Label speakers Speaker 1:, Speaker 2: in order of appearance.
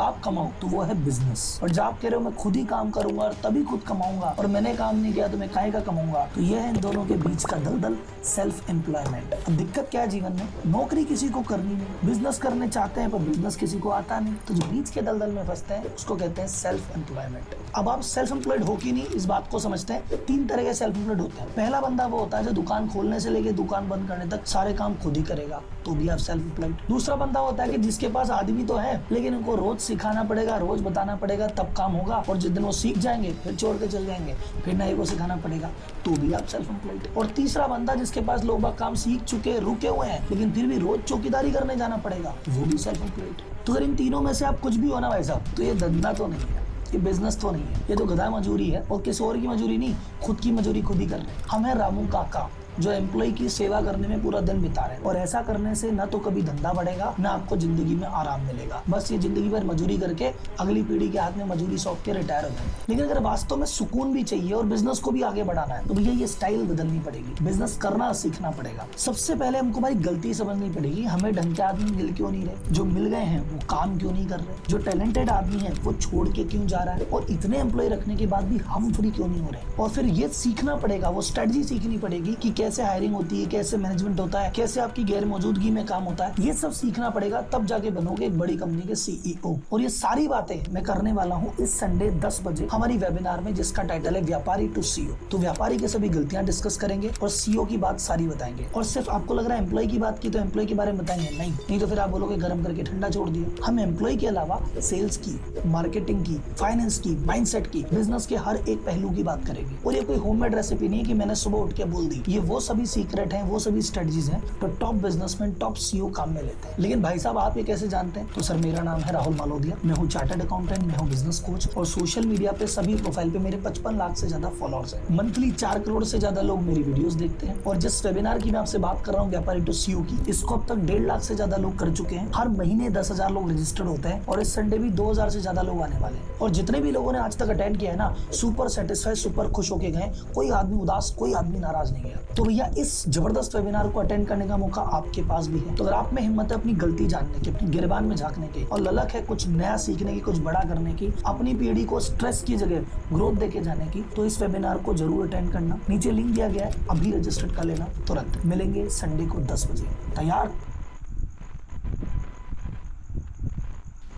Speaker 1: आप कमाओ तो वो है बिजनेस। और जब आप कह रहे हो मैं खुद ही काम करूंगा और तभी खुद कमाऊंगा और मैंने काम नहीं किया तो मैं काहे का कमाऊंगा, तो ये है इन दोनों के बीच का दलदल, सेल्फ एम्प्लॉयमेंट। अब दिक्कत क्या है जीवन में, नौकरी किसी को करनी नहीं, बिजनेस करने चाहते हैं पर बिजनेस किसी को आता नहीं, तो जो बीच के दलदल में फंसते हैं उसको कहते हैं सेल्फ एम्प्लॉयमेंट। अब आप सेल्फ एम्प्लॉयड हो कि नहीं इस बात को समझते हैं। 3 तरह के सेल्फ एम्प्लॉयड होते हैं। पहला बंदा वो होता है जो दुकान खोलने से लेके दुकान बंद करने तक सारे काम खुद ही करेगा, तो भी आप सेल्फ एम्प्लॉयड। दूसरा बंदा होता है कि जिसके पास आदमी तो है लेकिन उनको रोज सिखाना पड़ेगा, रोज बताना पड़ेगा तब काम होगा, और जिस दिन वो सीख जाएंगे फिर छोड़ के चल जाएंगे, फिर नए को सिखाना पड़ेगा, तो भी आप सेल्फ एम्प्लॉयड। और तीसरा बंदा जिसके पास लोग काम सीख चुके रुके हुए हैं लेकिन फिर भी रोज चौकीदारी करने जाना पड़ेगा, वो भी सेल्फ एम्प्लॉयड। तो अगर इन तीनों में से आप कुछ भी हो ना भाई साहब, तो ये धंधा तो नहीं है, ये बिजनेस तो नहीं है, ये तो गधा मजूरी है, और किसी और की मजूरी नहीं, खुद की मजूरी खुद ही कर रहे हैं। हम है रामू काका जो एम्प्लॉय की सेवा करने में पूरा दिन बिता रहे हैं, और ऐसा करने से ना तो कभी धंधा बढ़ेगा ना आपको जिंदगी में आराम मिलेगा। बस ये जिंदगी भर मजूरी करके अगली पीढ़ी के हाथ में मजूरी सौंप के रिटायर हो जाएंगे। लेकिन अगर वास्तव में सुकून भी चाहिए और बिजनेस को भी आगे बढ़ाना है तो भैया ये स्टाइल बदलनी पड़ेगी, बिजनेस करना सीखना पड़ेगा। सबसे पहले हमको भाई गलती समझनी पड़ेगी, हमें ढंग के आदमी मिल क्यों नहीं रहे, जो मिल गए हैं वो काम क्यों नहीं कर रहे, जो टैलेंटेड आदमी है वो छोड़ के क्यों जा रहा है, और इतने एम्प्लॉय रखने के बाद भी हम फ्री क्यों नहीं हो रहे। और फिर ये सीखना पड़ेगा, वो स्ट्रेटजी सीखनी पड़ेगी कि कैसे हायरिंग होती है, कैसे मैनेजमेंट होता है, कैसे आपकी गैर मौजूदगी में काम होता है, ये सब सीखना पड़ेगा, तब जाके बनोगे एक बड़ी कंपनी के सीईओ। और ये सारी बातें मैं करने वाला हूँ इस संडे 10 बजे हमारी वेबिनार में, जिसका टाइटल है व्यापारी टू सीईओ। तो व्यापारी के सभी गलतियां डिस्कस करेंगे और सीईओ की बात सारी बताएंगे। और सिर्फ आपको लग रहा है एम्प्लॉय की बात की तो एम्प्लॉय के बारे में बताएंगे, नहीं तो फिर आप बोलोगे गर्म करके ठंडा छोड़ दिया। हम एम्प्लॉय के अलावा सेल्स की, मार्केटिंग की, फाइनेंस की, माइंडसेट की, बिजनेस के हर एक पहलू की बात करेंगे। और ये कोई होममेड रेसिपी नहीं है कि मैंने सुबह उठ के बोल दी, ये वो सभी सीक्रेट है, वो सभी स्ट्रेटजीज हैं तो टॉप बिजनेसमैन, टॉप सीईओ काम में लेते हैं। लेकिन भाई साहब आप ये कैसे जानते हैं? तो सर मेरा नाम है राहुल मालोदिया, मैं हूँ चार्टर्ड अकाउंटेंट, मैं हूँ बिजनेस कोच, और सोशल मीडिया पे सभी प्रोफाइल पे मेरे 55 लाख से ज्यादा फॉलोअर्स हैं। मंथली 4 करोड़ से ज्यादा लोग मेरी वीडियोस देखते हैं। और जिस वेबिनार की मैं आपसे बात कर रहा हूँ व्यापारी टू सीईओ की, इसको अब तक 1.5 लाख से ज्यादा लोग कर चुके हैं। हर महीने 10,000 लोग रजिस्टर्ड होते हैं, और इस संडे भी 2,000 से ज्यादा लोग आने वाले हैं। और जितने भी लोगों ने आज तक अटेंड किया है ना, सुपर सेटिस्फाइड, सुपर खुश होके गए, कोई आदमी उदास, कोई आदमी नाराज नहीं गया। तो भैया इस जबरदस्त वेबिनार को अटेंड करने का मौका आपके पास भी है। तो अगर आप में हिम्मत है अपनी गलती जानने की, अपनी गिरबान में झांकने की, और ललक है कुछ नया सीखने की, कुछ बड़ा करने की, अपनी पीढ़ी को स्ट्रेस की जगह ग्रोथ देके जाने की, तो इस वेबिनार को जरूर अटेंड करना। नीचे लिंक दिया गया है, अभी रजिस्टर कर लेना तुरंत। मिलेंगे संडे को 10 बजे। तैयार?